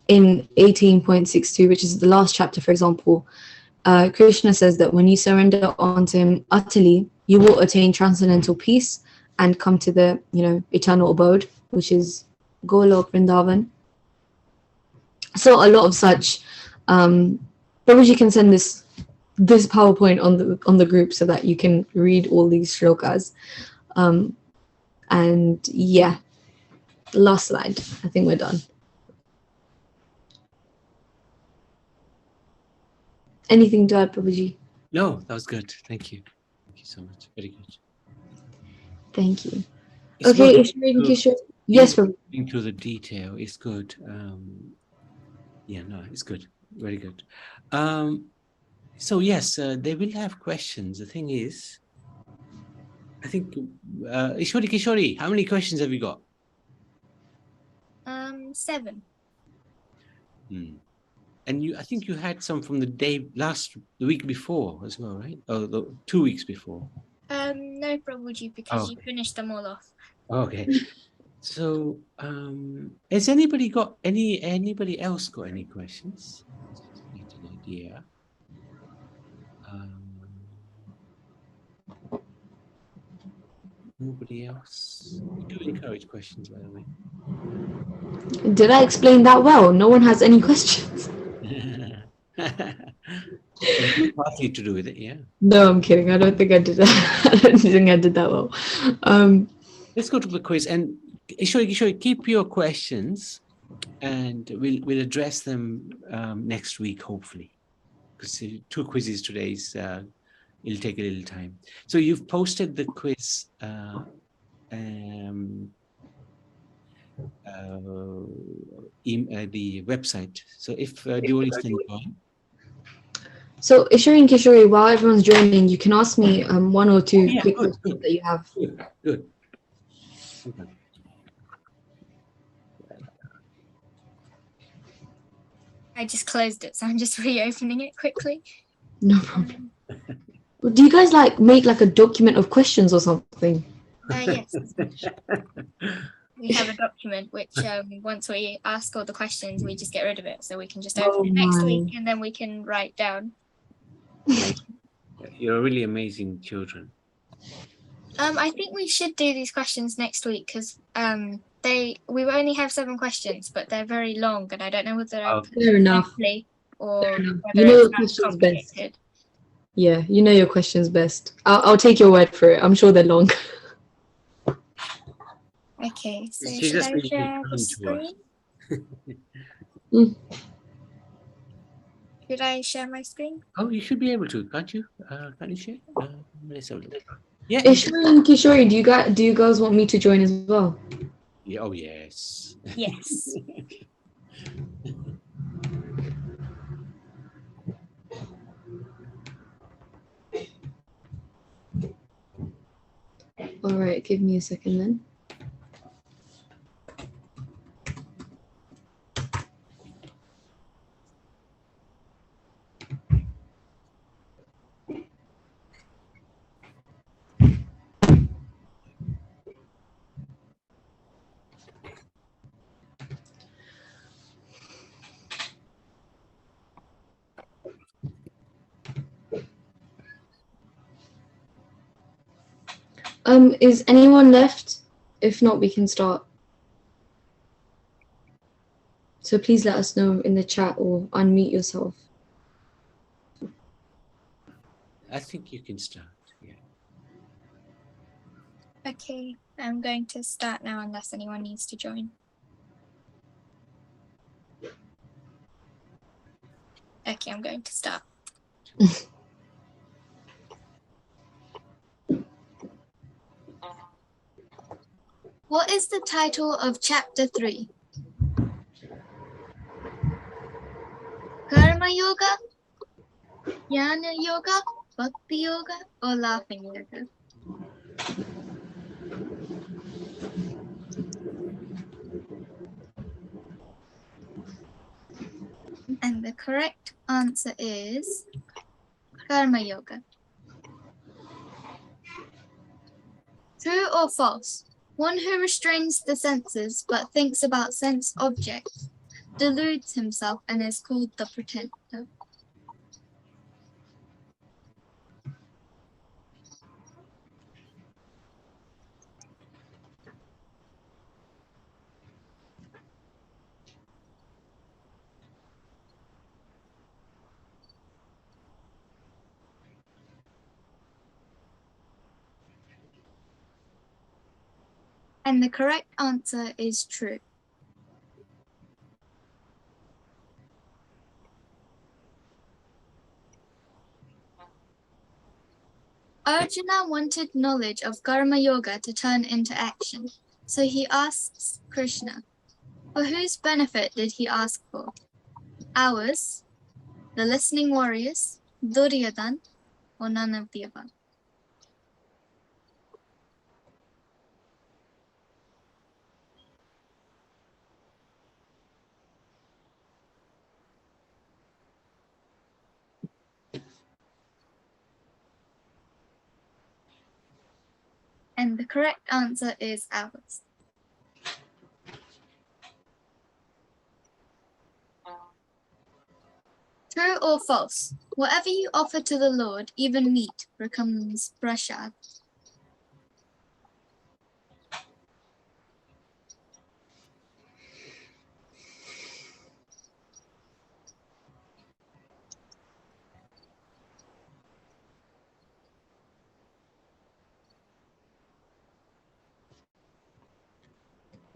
18.62, which is the last chapter, for example, Krishna says that when you surrender onto him utterly, you will attain transcendental peace and come to the, eternal abode, which is Golok Vrindavan. So a lot of such, probably you can send this PowerPoint on the group so that you can read all these shlokas. And yeah, last slide. I think we're done. Anything to add, Prabhuji? No, that was good. Thank you. Thank you so much. Very good. Thank you. It's Okay, good Ishwari and to- Kishore. Yes, Prabhuji. into the detail is good. Yeah, no, it's good. Very good. So yes, they will have questions. The thing is, I think Ishwari Kishori, how many questions have you got? 7. And I think you had some from the week before as well, right? Oh, the 2 weeks before. No, Prabhuji, because you Okay. finished them all off. Okay. So, has anybody else got any questions? Just to get an idea. Nobody else? We do encourage questions, by the way. Did I explain that well? No one has any questions. Partly to do with it, yeah. No, I'm kidding. I don't think I did that. I don't think I did that well. Let's go to the quiz. And Ishwari, keep your questions, and we'll address them next week, hopefully. Because 2 quizzes today it'll take a little time. So you've posted the quiz the website. So if devotees can join. So Ishwari and Kishori, while everyone's joining, you can ask me one or two Yeah, quick good, questions that you have. Good. Okay. I just closed it, so I'm just reopening it quickly. No problem. Do you guys make a document of questions or something? Yes. We have a document which once we ask all the questions, we just get rid of it. So we can just open it next week and then we can write down. You're really amazing children. I think we should do these questions next week because we only have 7 questions, but they're very long and I don't know whether they're Fair enough. or You whether know it your sounds questions best. complicated. Yeah, you know your questions best. I'll take your word for it. I'm sure they're long. Okay, so She's should just I being share the kind to us. screen? Should I share my screen? Oh, you should be able to, can't you? Can't you share? Let's have a look. Yeah. Ishwari and Kishori, do you girls want me to join as well? Yeah. Oh yes. Yes. All right, give me a second then. Is anyone left? If not, we can start. So please let us know in the chat or unmute yourself. I think you can start. Yeah. Okay, I'm going to start now unless anyone needs to join. Okay, I'm going to start. What is the title of chapter 3? Karma Yoga, Jnana Yoga, Bhakti Yoga, or Laughing Yoga? And the correct answer is Karma Yoga. True or false? One who restrains the senses but thinks about sense objects deludes himself and is called the pretender. And the correct answer is true. Arjuna wanted knowledge of Karma Yoga to turn into action, so he asks Krishna, for whose benefit did he ask for? Ours, the listening warriors, Duryodhan, or none of the above? And the correct answer is ours. True or false? Whatever you offer to the Lord, even meat, becomes prasad.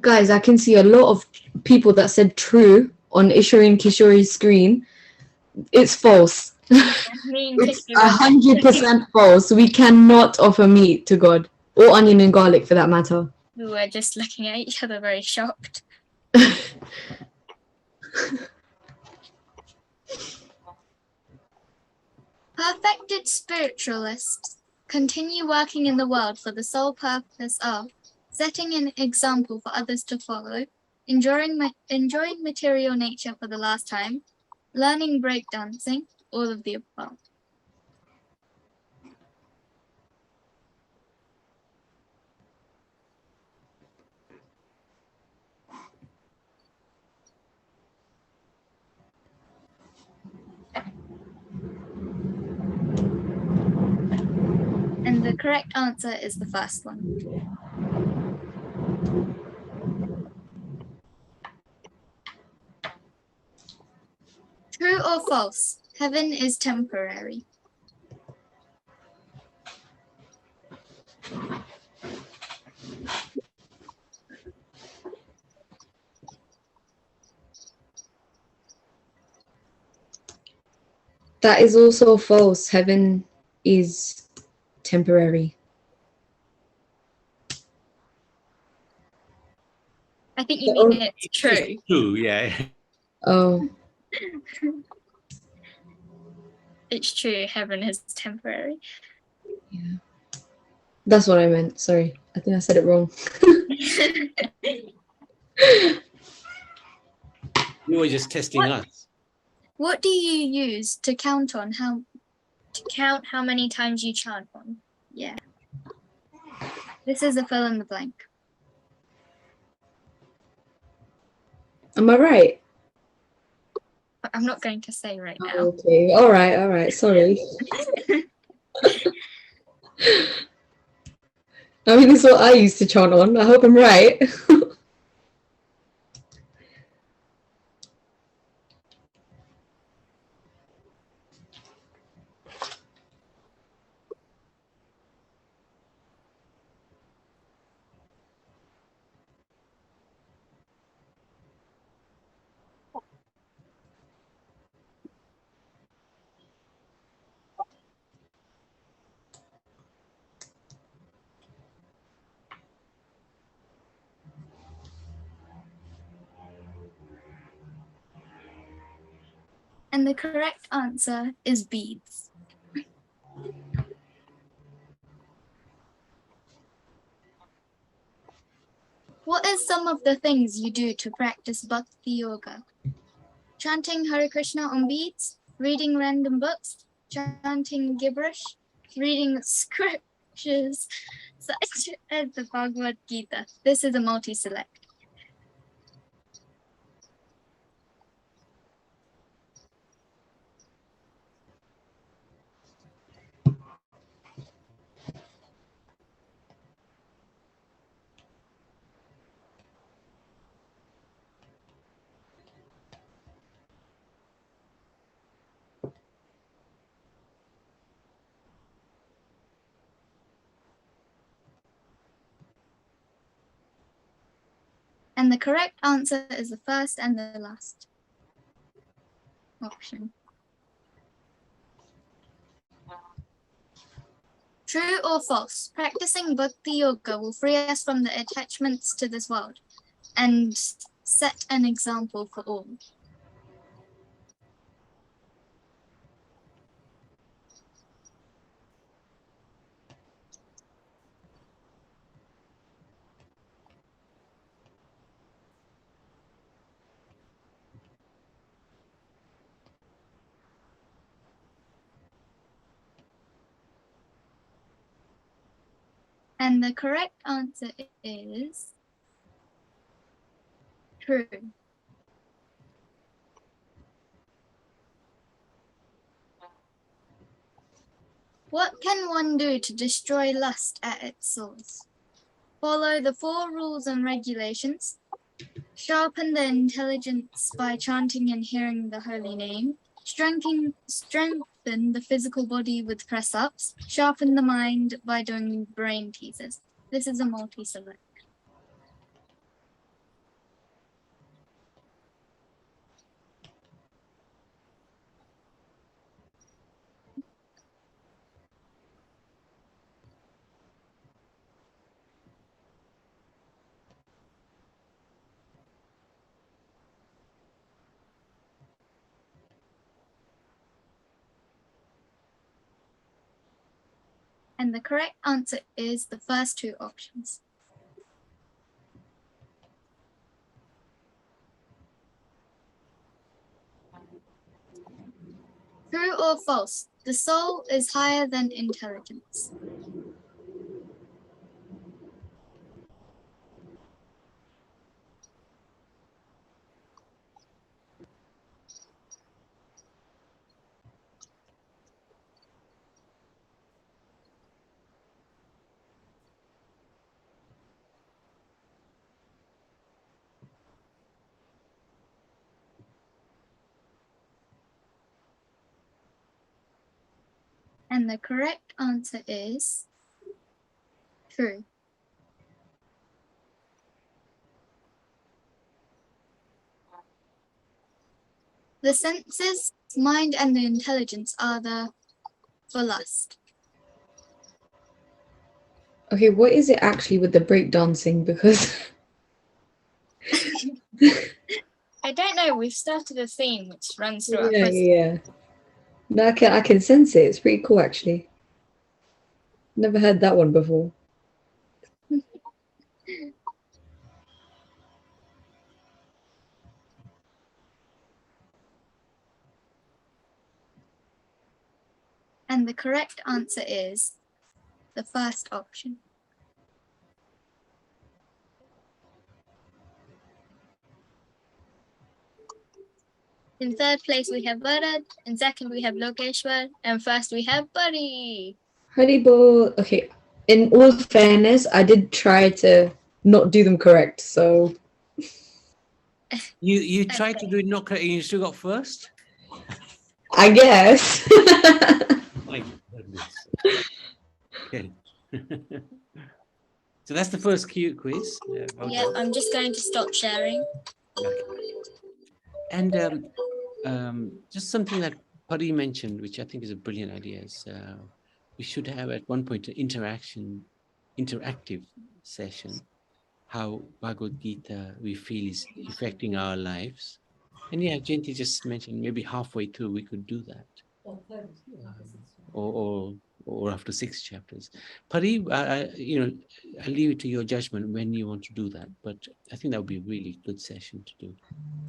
Guys, I can see a lot of people that said true on Ishori and Kishori's screen. It's false. Me and It's Kiki were 100% false. We cannot offer meat to God, or onion and garlic for that matter. we were just looking at each other very shocked. Perfected spiritualists continue working in the world for the sole purpose of setting an example for others to follow, enjoying material nature for the last time, learning breakdancing, all of the above. And the correct answer is the first one. True or false? Heaven is temporary. That is also false. Heaven is temporary. I think you mean it's true. It's true, yeah. Oh, It's true, heaven is temporary. yeah. That's what I meant. Sorry. I think I said it wrong. You were just testing What? us. What do you use to count how many times you chant on? Yeah. This is a fill in the blank. Am I right? But I'm not going to say right now. Okay. All right. Sorry. I mean, this is what I used to chant on. I hope I'm right. And the correct answer is beads. What is some of the things you do to practice Bhakti Yoga? Chanting Hare Krishna on beads, reading random books, chanting gibberish, reading scriptures such as the Bhagavad Gita. This is a multi-select. And the correct answer is the first and the last option. True or false? Practicing Bhakti Yoga will free us from the attachments to this world and set an example for all. And the correct answer is true. What can one do to destroy lust at its source? Follow the 4 rules and regulations. Sharpen the intelligence by chanting and hearing the holy name. Strengthen the physical body with press-ups. Sharpen the mind by doing brain teasers. This is a multi-select. And the correct answer is the first 2 options. True or false? The soul is higher than intelligence. And the correct answer is true. The senses, mind, and the intelligence are the for lust. Okay, what is it actually with the breakdancing? Because I don't know. We've started a theme which runs through our quiz. yeah. No, I can sense it. It's pretty cool, actually. Never heard that one before. And the correct answer is the first option. In third place, we have Bharat. In second, we have Lokeshwar. And first, we have Buddy. Haribo. Okay, in all fairness, I did try to not do them correct, so You tried to do it not correct and you still got first? I guess. My goodness. Okay. So that's the first cute quiz. Yeah, I'm just going to stop sharing. Okay. And just something that Pari mentioned, which I think is a brilliant idea, is we should have at one point an interactive session, how Bhagavad Gita we feel is affecting our lives. And yeah, Jayanti just mentioned maybe halfway through we could do that. Or after 6 chapters. Pari, I'll leave it to your judgment when you want to do that. But I think that would be a really good session to do.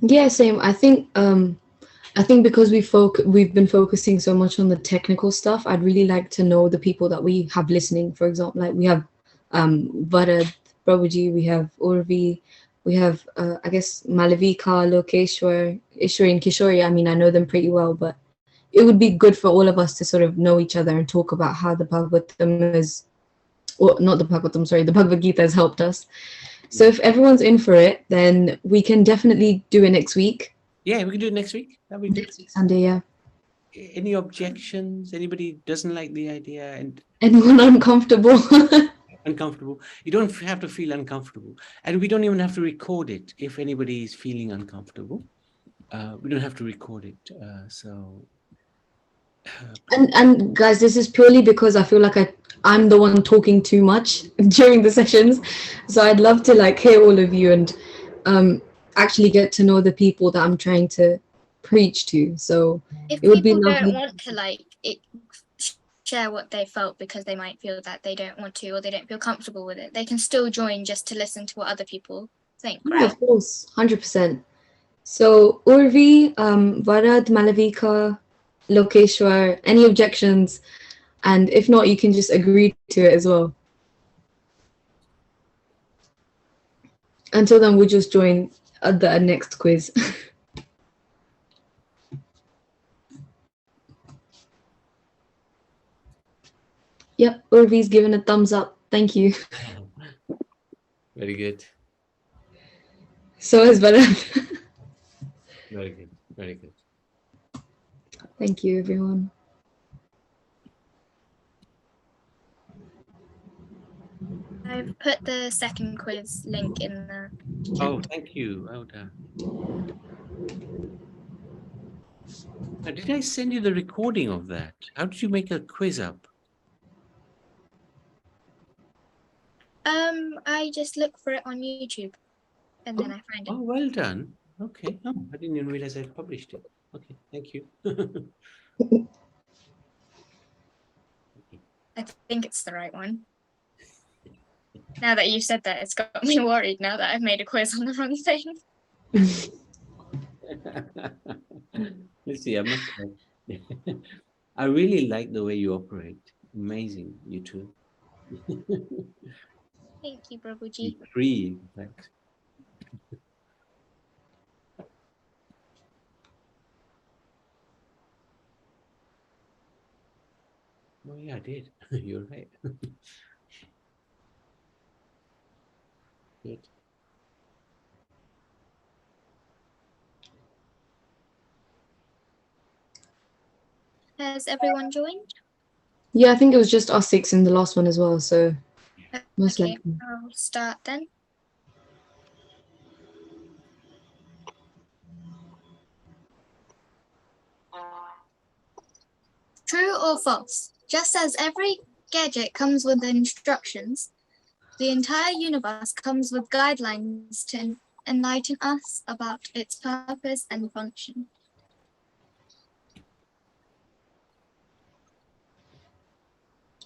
Yeah, same. I think because we've been focusing so much on the technical stuff, I'd really like to know the people that we have listening. For example, like we have Bharat, Prabhuji, we have Urvi, we have I guess Malavika, Lokeshwar, Ishwari and Kishori. I mean, I know them pretty well, but it would be good for all of us to sort of know each other and talk about how the Bhagavatam is, or not the Bhagavatam, sorry, the Bhagavad Gita has helped us. So if everyone's in for it, then we can definitely do it next week. Yeah, we can do it next week. That'd be good. Next week, Sunday, yeah. Any objections? Anybody doesn't like the idea and Anyone uncomfortable? uncomfortable? You don't have to feel uncomfortable. And we don't even have to record it if anybody is feeling uncomfortable. We don't have to record it. And guys, this is purely because I feel like I'm the one talking too much during the sessions. So I'd love to like hear all of you and actually get to know the people that I'm trying to preach to. So If it would be people don't lovely. want to share what they felt because they might feel that they don't want to or they don't feel comfortable with it, they can still join just to listen to what other people think, Yeah, right? of course, 100%. So Urvi, Varad, Malavika, Lokeshwar, any objections? And if not, you can just agree to it as well. Until then, we'll just join the next quiz. Yep, Urvi's given a thumbs up. Thank you. Very good. So is Varad. Very good. Very good. Thank you, everyone. I've put the second quiz link in the chat. Oh, thank you. Well done. Now, did I send you the recording of that? How did you make a quiz up? I just look for it on YouTube and then I find it. Oh, well done. Okay. Oh, I didn't even realize I published it. Okay, thank you. I think it's the right one. Now that you said that, it's got me worried now that I've made a quiz on the wrong thing. Let's see. I really like the way you operate. Amazing, you two. Thank you, Prabhuji. Free, in fact. Oh yeah, I did. You're right. Good. Has everyone joined? Yeah, I think it was just us six in the last one as well. So most Okay, likely. I'll start then. True or false? Just as every gadget comes with instructions, the entire universe comes with guidelines to enlighten us about its purpose and function.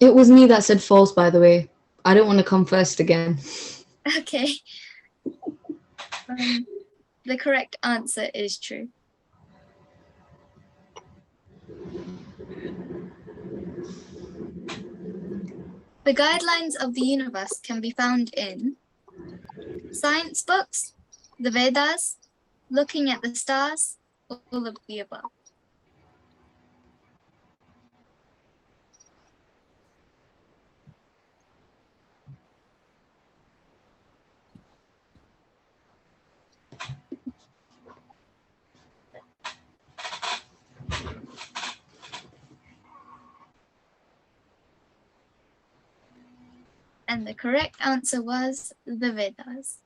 It was me that said false, by the way. I don't want to come first again. Okay. The correct answer is true. The guidelines of the universe can be found in science books, the Vedas, looking at the stars, all of the above. And the correct answer was the Vedas.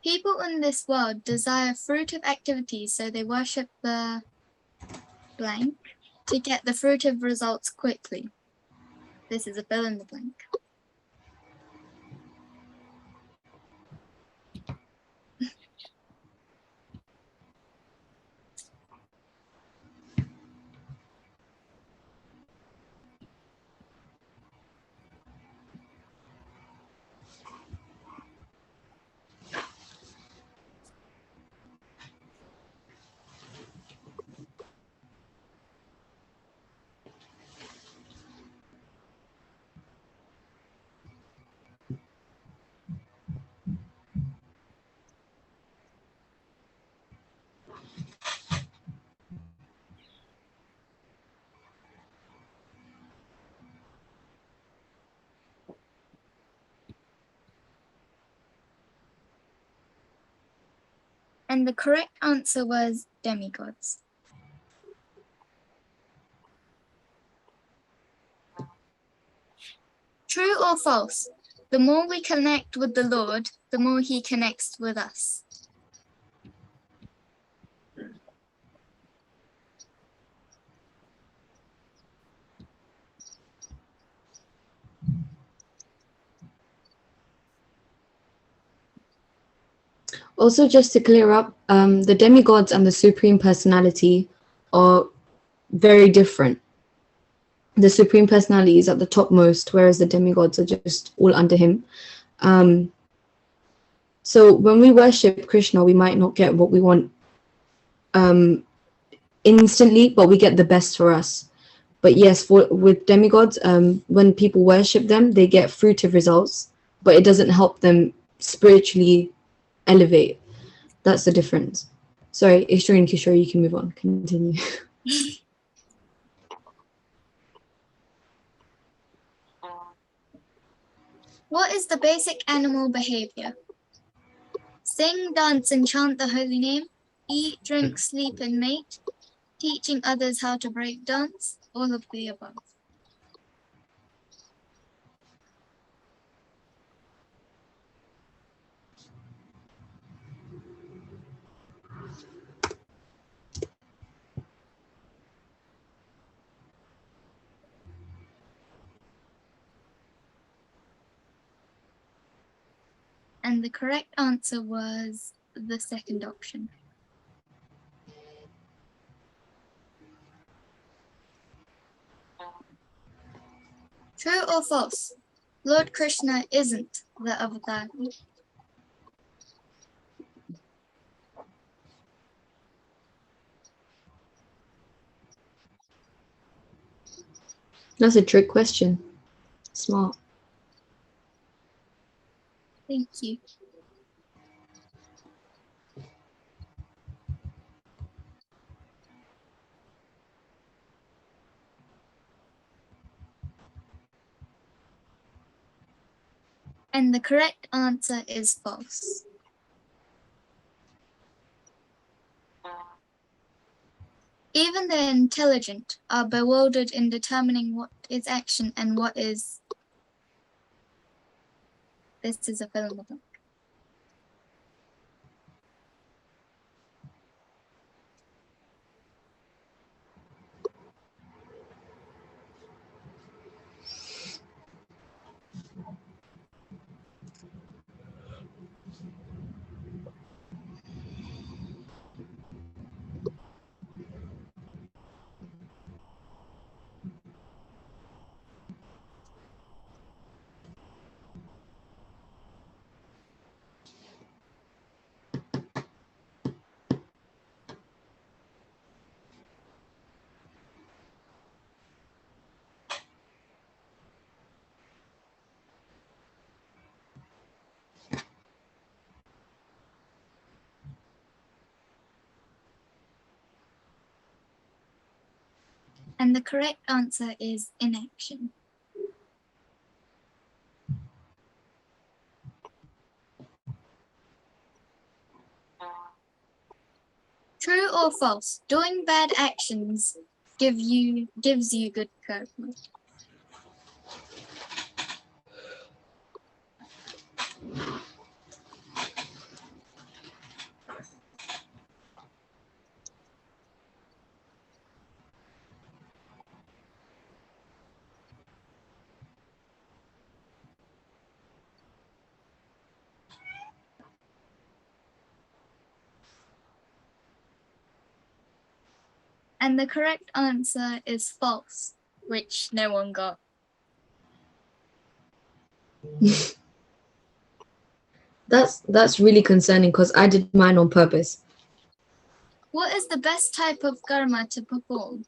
People in this world desire fruitive activities, so they worship the blank to get the fruitive results quickly. This is a fill in the blank. And the correct answer was demigods. True or false? The more we connect with the Lord, the more he connects with us. Also, just to clear up, the demigods and the Supreme Personality are very different. The Supreme Personality is at the topmost, whereas the demigods are just all under him. So when we worship Krishna, we might not get what we want instantly, but we get the best for us. But yes, with demigods, when people worship them, they get fruitive results, but it doesn't help them spiritually elevate. That's the difference. Sorry, Ishri and Kishore, you can move on. Continue. What is the basic animal behavior? Sing, dance, and chant the holy name. Eat, drink, sleep, and mate. Teaching others how to break dance. All of the above. And the correct answer was the second option. True or false? Lord Krishna isn't the avatar. That's a trick question. Smart. Thank you. And the correct answer is false. Even the intelligent are bewildered in determining what is action and what is. This is a film. And the correct answer is inaction. True or false? Doing bad actions gives you good karma. And the correct answer is false, which no one got. That's really concerning because I did mine on purpose. What is the best type of karma to perform?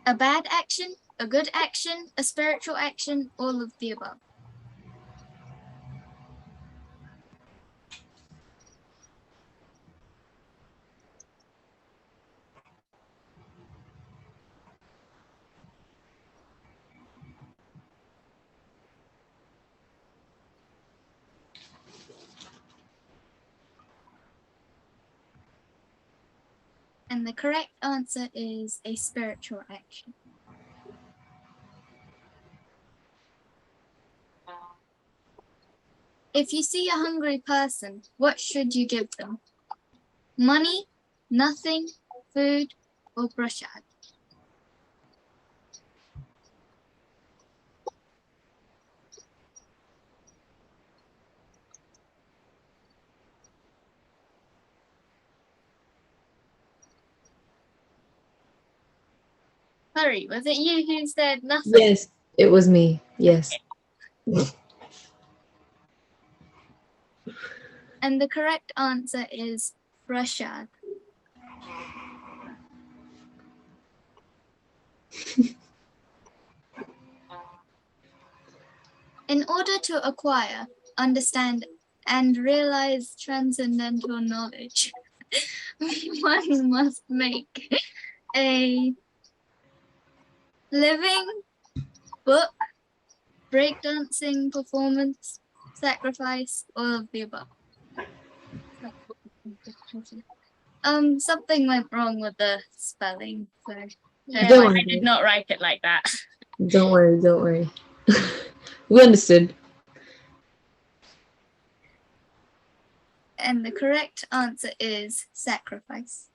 A bad action, a good action, a spiritual action, all of the above. And the correct answer is a spiritual action. If you see a hungry person, what should you give them? Money, nothing, food, or prasad? Hurry, was it you who said nothing? Yes, it was me. Yes. And the correct answer is prashad. In order to acquire, understand, and realize transcendental knowledge, one must make a living, book, breakdancing performance, sacrifice, all of the above. Something went wrong with the spelling, so Don't I did not write it like that. Don't worry, don't worry. We understood. And the correct answer is sacrifice.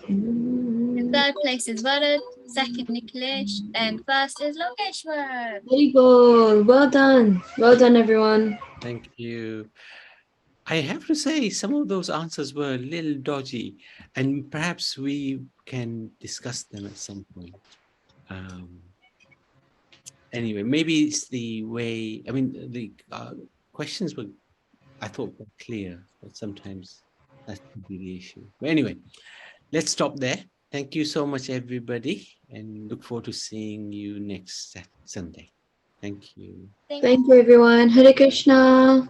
In third place is Varad, second Nikhilesh, and first is Lokeshwar. Very good. Well done. Well done, everyone. Thank you. I have to say, some of those answers were a little dodgy, and perhaps we can discuss them at some point. Anyway, maybe it's the way, I mean, the questions were, I thought, were clear, but sometimes that could be the issue. But anyway, let's stop there. Thank you so much, everybody, and look forward to seeing you next Sunday. Thank you. Thank you, everyone. Hare Krishna.